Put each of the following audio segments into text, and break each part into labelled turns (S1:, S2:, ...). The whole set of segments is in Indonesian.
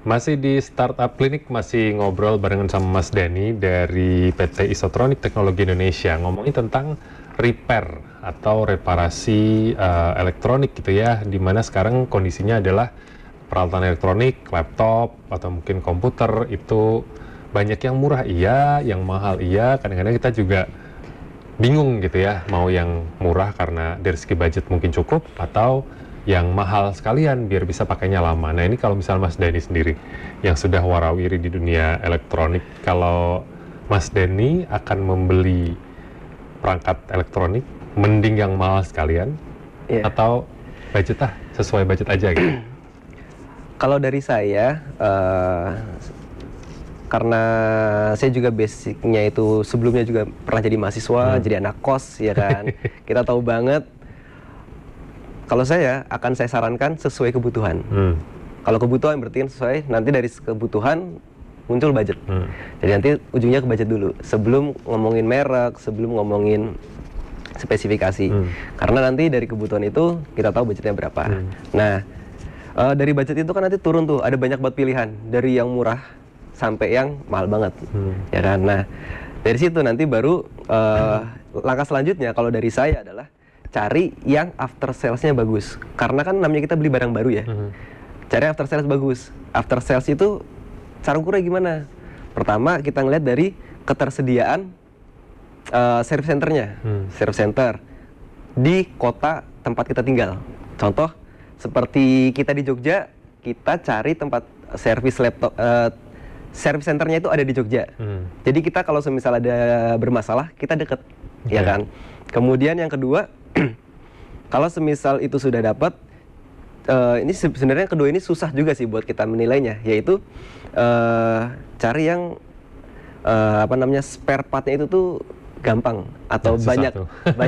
S1: Masih di Startup Clinic, masih ngobrol barengan sama Mas Dani dari PT Isotronic Teknologi Indonesia, ngomongin tentang repair atau reparasi elektronik gitu ya, dimana sekarang kondisinya adalah peralatan elektronik, laptop, atau mungkin komputer itu banyak yang murah iya, yang mahal iya, kadang-kadang kita juga bingung gitu ya, mau yang murah karena dari segi budget mungkin cukup, atau yang mahal sekalian biar bisa pakainya lama. Nah ini kalau misal Mas Dani sendiri yang sudah warawiri di dunia elektronik, kalau Mas Dani akan membeli perangkat elektronik, mending yang mahal sekalian, atau budget sesuai budget aja gitu?
S2: Kalau dari saya, karena saya juga basicnya itu sebelumnya juga pernah jadi mahasiswa, jadi anak kos ya kan, kita tahu banget. Kalau saya akan saya sarankan sesuai kebutuhan. Kalau kebutuhan berarti sesuai, nanti dari kebutuhan muncul budget. Jadi nanti ujungnya ke budget dulu, sebelum ngomongin merek, sebelum ngomongin spesifikasi. Karena nanti dari kebutuhan itu kita tahu budgetnya berapa. Nah, dari budget itu kan nanti turun tuh, ada banyak buat pilihan, dari yang murah sampai yang mahal banget, ya kan. Nah, dari situ nanti baru langkah selanjutnya kalau dari saya adalah cari yang after sales-nya bagus. Karena kan namanya kita beli barang baru ya. Cari after sales bagus. After sales itu cara ukurnya gimana? Pertama kita ngeliat dari ketersediaan service centernya. Service center di kota tempat kita tinggal. Contoh seperti kita di Jogja, kita cari tempat service laptop, service centernya itu ada di Jogja. Jadi kita kalau semisal ada bermasalah, kita deket, ya kan. Kemudian yang kedua, kalau semisal itu sudah dapat, ini sebenarnya kedua ini susah juga sih buat kita menilainya, yaitu cari yang spare partnya itu tuh gampang atau banyak.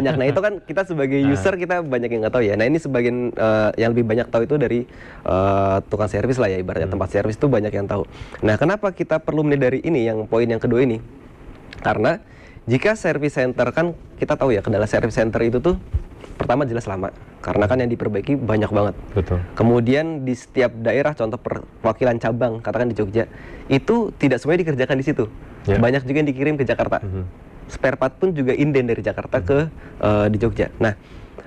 S2: Nah itu kan kita sebagai user kita banyak yang nggak tahu ya. Nah ini sebagian yang lebih banyak tahu itu dari tukang servis lah ya, ibaratnya tempat servis itu banyak yang tahu. Nah kenapa kita perlu menilai dari ini, yang poin yang kedua ini? Karena jika service center kan kita tahu ya, kendala service center itu tuh pertama jelas lama, karena kan yang diperbaiki banyak banget.
S1: Betul.
S2: Kemudian di setiap daerah, contoh perwakilan cabang, katakan di Jogja, itu tidak semuanya dikerjakan di situ. Banyak juga yang dikirim ke Jakarta. Spare part pun juga inden dari Jakarta ke di Jogja. Nah,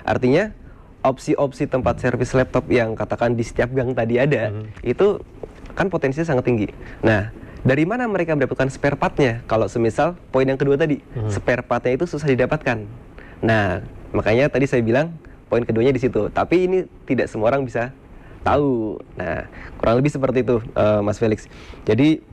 S2: artinya opsi-opsi tempat servis laptop yang katakan di setiap gang tadi ada, itu kan potensinya sangat tinggi. Nah, dari mana mereka mendapatkan spare partnya? Kalau semisal poin yang kedua tadi, spare partnya itu susah didapatkan. Nah, makanya tadi saya bilang poin keduanya di situ. Tapi ini tidak semua orang bisa tahu. Nah, kurang lebih seperti itu, Mas Felix. Jadi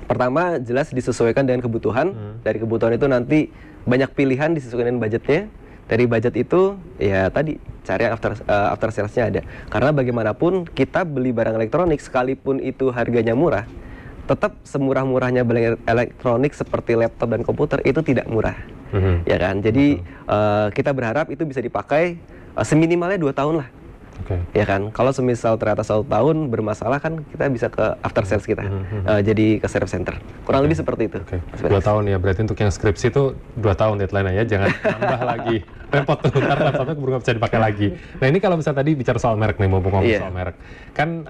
S2: pertama jelas disesuaikan dengan kebutuhan. Dari kebutuhan itu nanti banyak pilihan disesuaikan dengan budgetnya. Dari budget itu ya tadi cari after sales-nya ada. Karena bagaimanapun kita beli barang elektronik sekalipun itu harganya murah, tetap semurah-murahnya barang elektronik seperti laptop dan komputer itu tidak murah, ya kan. Jadi kita berharap itu bisa dipakai seminimalnya 2 tahun lah, ya kan. Kalau semisal ternyata 1 tahun bermasalah kan kita bisa ke after sales kita, jadi ke service center. Kurang lebih seperti itu.
S1: 2 tahun ya, berarti untuk yang skripsi itu 2 tahun deadline-nya ya, jangan nambah lagi. Repot tuh, ntar laptopnya keburu nggak bisa dipakai lagi. Nah ini kalau misalnya tadi bicara soal merek nih, mau ngomong soal merek, kan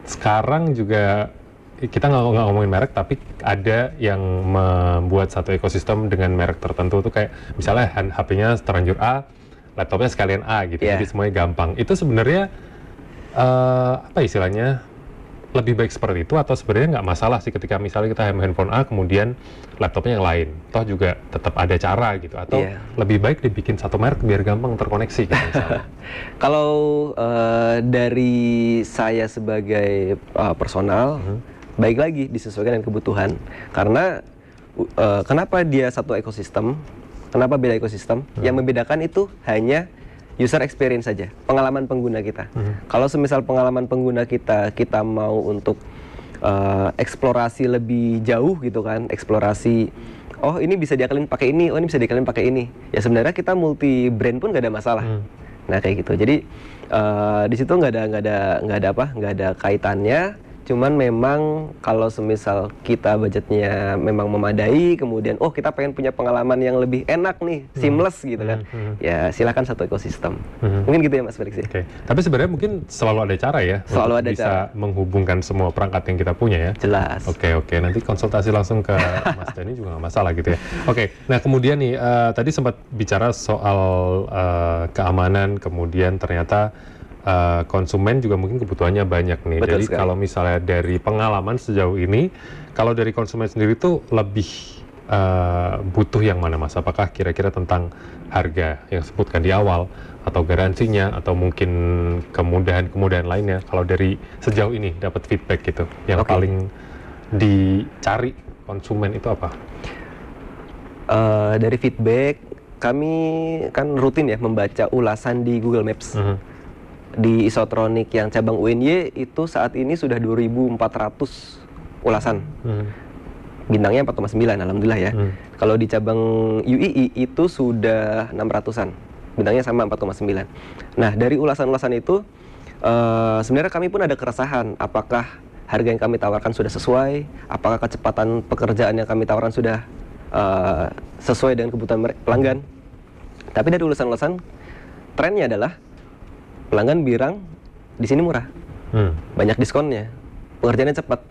S1: sekarang juga kita nggak ngomongin merek, tapi ada yang membuat satu ekosistem dengan merek tertentu tuh, kayak misalnya HP-nya terlanjur A, laptopnya sekalian A gitu, jadi semuanya gampang. Itu sebenarnya apa istilahnya, lebih baik seperti itu, atau sebenarnya nggak masalah sih ketika misalnya kita handphone A kemudian laptopnya yang lain, toh juga tetap ada cara gitu, atau lebih baik dibikin satu merek biar gampang terkoneksi gitu misalnya?
S2: Kalau dari saya sebagai personal, baik lagi disesuaikan dengan kebutuhan. Karena kenapa dia satu ekosistem, kenapa beda ekosistem? Yang membedakan itu hanya user experience saja, pengalaman pengguna kita. Kalau semisal pengalaman pengguna kita mau untuk eksplorasi lebih jauh gitu kan, eksplorasi, oh ini bisa diakalin pakai ini, oh ini bisa diakalin pakai ini, ya sebenarnya kita multi brand pun nggak ada masalah. Nah kayak gitu. Jadi di situ nggak ada kaitannya. cuman memang kalau semisal kita budgetnya memang memadai, kemudian kita pengen punya pengalaman yang lebih enak nih, seamless gitu kan, ya silakan satu ekosistem. Mungkin gitu ya Mas Felix ya.
S1: Oke. Tapi sebenarnya mungkin selalu ada cara ya
S2: Selalu
S1: untuk
S2: ada
S1: bisa
S2: cara.
S1: menghubungkan semua perangkat yang kita punya ya.
S2: Jelas.
S1: Oke, nanti konsultasi langsung ke Mas Denny juga nggak masalah gitu ya. Oke, nah kemudian nih tadi sempat bicara soal keamanan, kemudian ternyata konsumen juga mungkin kebutuhannya banyak nih.
S2: Betul
S1: Jadi
S2: sekali.
S1: kalau misalnya dari pengalaman sejauh ini, kalau dari konsumen sendiri tuh lebih butuh yang mana Mas? Apakah kira-kira tentang harga yang sebutkan di awal, atau garansinya, atau mungkin kemudahan-kemudahan lainnya? Kalau dari sejauh ini dapat feedback gitu, yang paling dicari konsumen itu apa?
S2: Dari feedback, kami kan rutin ya membaca ulasan di Google Maps. Di Isotronic yang cabang UNY itu saat ini sudah 2.400 ulasan. Bintangnya 4,9, alhamdulillah ya. Kalau di cabang UII itu sudah 600-an. Bintangnya sama 4,9. Nah, dari ulasan-ulasan itu sebenarnya kami pun ada keresahan, apakah harga yang kami tawarkan sudah sesuai, apakah kecepatan pekerjaan yang kami tawarkan sudah sesuai dengan kebutuhan pelanggan. Tapi dari ulasan-ulasan, trennya adalah pelanggan bilang di sini murah, banyak diskonnya, pengerjaannya cepat.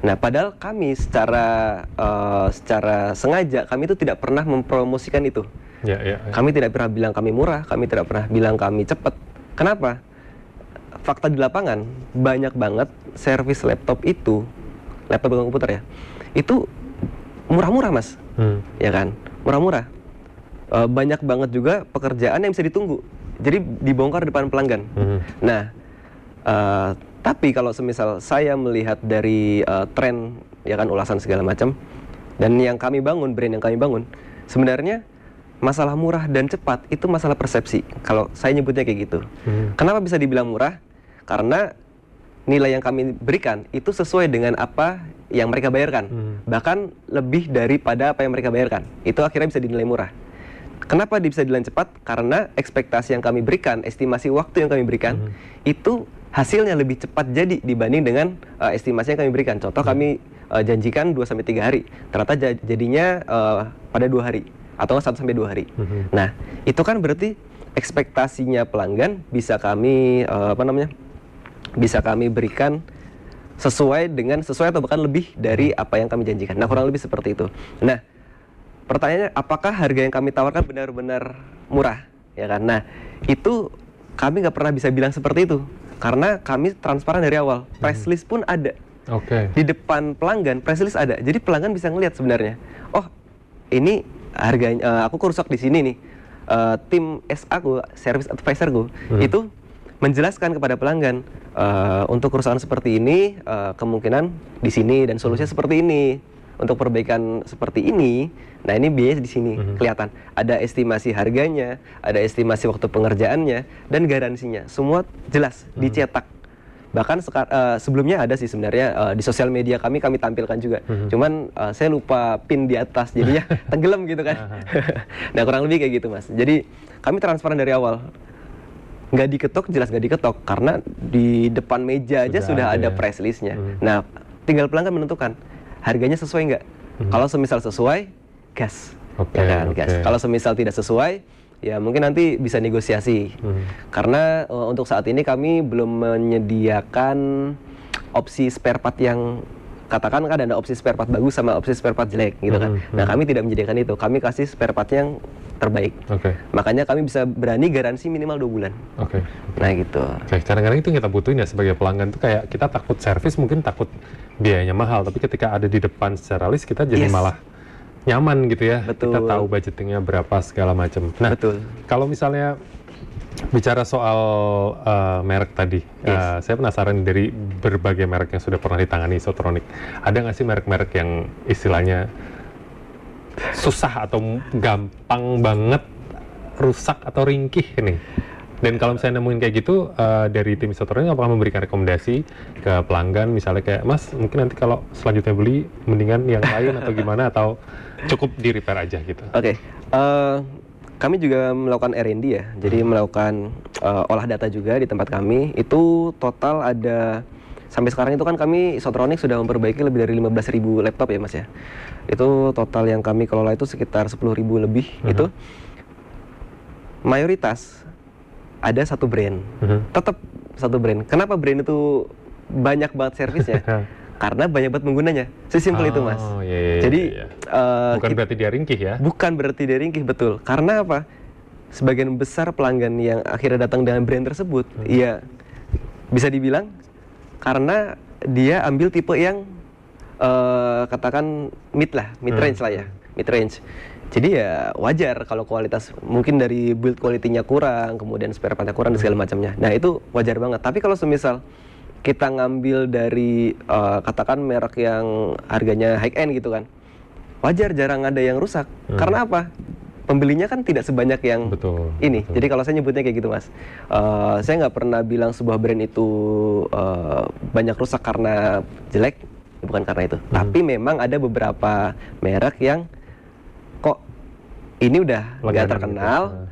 S2: Nah, padahal kami secara sengaja kami itu tidak pernah mempromosikan itu. Kami tidak pernah bilang kami murah, kami tidak pernah bilang kami cepat. Kenapa? Fakta di lapangan banyak banget servis laptop komputer ya, itu murah-murah Mas, ya kan, murah-murah. Banyak banget juga pekerjaan yang bisa ditunggu. Jadi dibongkar depan pelanggan. Nah, tapi kalau semisal saya melihat dari tren, ya kan, ulasan segala macam, dan yang kami bangun, brand yang kami bangun, sebenarnya masalah murah dan cepat itu masalah persepsi. Kalau saya nyebutnya kayak gitu. Kenapa bisa dibilang murah? Karena nilai yang kami berikan itu sesuai dengan apa yang mereka bayarkan. Bahkan lebih daripada apa yang mereka bayarkan. Itu akhirnya bisa dinilai murah. Kenapa bisa dibilang cepat? Karena ekspektasi yang kami berikan, estimasi waktu yang kami berikan, itu hasilnya lebih cepat jadi dibanding dengan estimasi yang kami berikan. Contoh, kami janjikan 2-3 hari, ternyata jadinya pada 2 hari, atau 1-2 hari. Nah, itu kan berarti ekspektasinya pelanggan bisa kami, bisa kami berikan sesuai atau bahkan lebih dari apa yang kami janjikan. Nah, kurang lebih seperti itu. Nah, pertanyaannya, apakah harga yang kami tawarkan benar-benar murah, ya kan? Nah, itu kami nggak pernah bisa bilang seperti itu, karena kami transparan dari awal. Price list pun ada. Di depan pelanggan, price list ada. Jadi pelanggan bisa ngelihat sebenarnya, oh ini harganya, aku rusak di sini nih. Tim SA ku, service advisor ku, itu menjelaskan kepada pelanggan, untuk kerusakan seperti ini, kemungkinan di sini, dan solusinya seperti ini. Untuk perbaikan seperti ini, nah ini biaya di sini kelihatan. Ada estimasi harganya, ada estimasi waktu pengerjaannya, dan garansinya. Semua jelas dicetak. Bahkan sebelumnya ada sih sebenarnya di sosial media kami tampilkan juga. Cuman saya lupa pin di atas, jadinya tenggelam gitu kan. Nah, kurang lebih kayak gitu Mas. Jadi kami transparan dari awal. Nggak diketok, jelas nggak diketok, karena di depan meja aja sudah ada price listnya. Nah, tinggal pelanggan menentukan harganya sesuai nggak. Kalau semisal sesuai, gas. Gas. Kalau semisal tidak sesuai, ya mungkin nanti bisa negosiasi. Karena untuk saat ini kami belum menyediakan opsi spare part yang, katakan kan ada opsi spare part bagus sama opsi spare part jelek gitu kan. Nah, kami tidak menyediakan itu. Kami kasih spare part yang terbaik. Makanya kami bisa berani garansi minimal 2 bulan. Nah gitu.
S1: Kadang-kadang itu yang kita butuhin ya sebagai pelanggan tuh, kayak kita takut servis, mungkin takut biayanya mahal, tapi ketika ada di depan secara list, kita jadi malah nyaman gitu ya.
S2: Betul.
S1: Kita tahu budgetingnya berapa segala macam. Nah, kalau misalnya bicara soal merek tadi, saya penasaran dari berbagai merek yang sudah pernah ditangani Isotronic, ada nggak sih merek-merek yang istilahnya susah atau gampang banget rusak atau ringkih nih? Dan kalau misalnya nemuin kayak gitu, dari tim Isotronic apakah memberikan rekomendasi ke pelanggan, misalnya kayak, Mas, mungkin nanti kalau selanjutnya beli mendingan yang lain atau gimana, atau cukup di repair aja gitu?
S2: Kami juga melakukan R&D ya, jadi melakukan olah data juga di tempat kami. Itu total ada sampai sekarang itu kan kami Isotronic sudah memperbaiki lebih dari 15.000 laptop ya Mas ya. Itu total yang kami kelola itu sekitar 10.000 lebih. Itu mayoritas ada satu brand, tetap satu brand. Kenapa brand itu banyak banget servisnya? Karena banyak banget penggunanya. Sesimpel itu Mas. Jadi
S1: bukan berarti dia ringkih ya?
S2: Bukan berarti dia ringkih, betul. Karena apa? Sebagian besar pelanggan yang akhirnya datang dengan brand tersebut, ya bisa dibilang karena dia ambil tipe yang katakan mid range lah ya, mid range. Jadi ya wajar kalau kualitas mungkin dari build quality-nya kurang, kemudian spare part-nya kurang dan segala macamnya. Nah itu wajar banget. Tapi kalau semisal kita ngambil dari katakan merek yang harganya high end gitu kan, wajar jarang ada yang rusak. Karena apa? Pembelinya kan tidak sebanyak yang ini. Betul. Jadi kalau saya nyebutnya kayak gitu Mas, saya nggak pernah bilang sebuah brand itu banyak rusak karena jelek, bukan karena itu. Tapi memang ada beberapa merek yang kok ini udah nggak terkenal,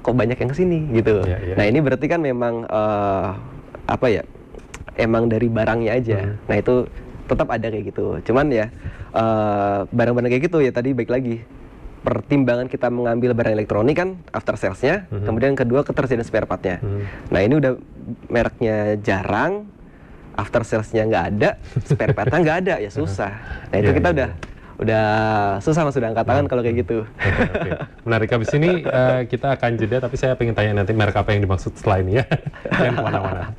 S2: kok banyak yang kesini gitu. Nah ini berarti kan memang apa ya? Emang dari barangnya aja. Nah itu tetap ada kayak gitu. Cuman ya barang-barang kayak gitu ya tadi baik lagi. Pertimbangan kita mengambil barang elektronik kan after sales-nya, kemudian kedua ketersediaan spare part-nya. Nah ini udah mereknya jarang, after sales-nya nggak ada, spare part-nya nggak ada, ya susah. Nah itu kita udah susah Mas, sudah angkat tangan kalau kayak gitu.
S1: Oke. Menarik. Habis ini kita akan jeda, tapi saya pengen tanya nanti merek apa yang dimaksud setelah ini ya. Jangan kemana-mana.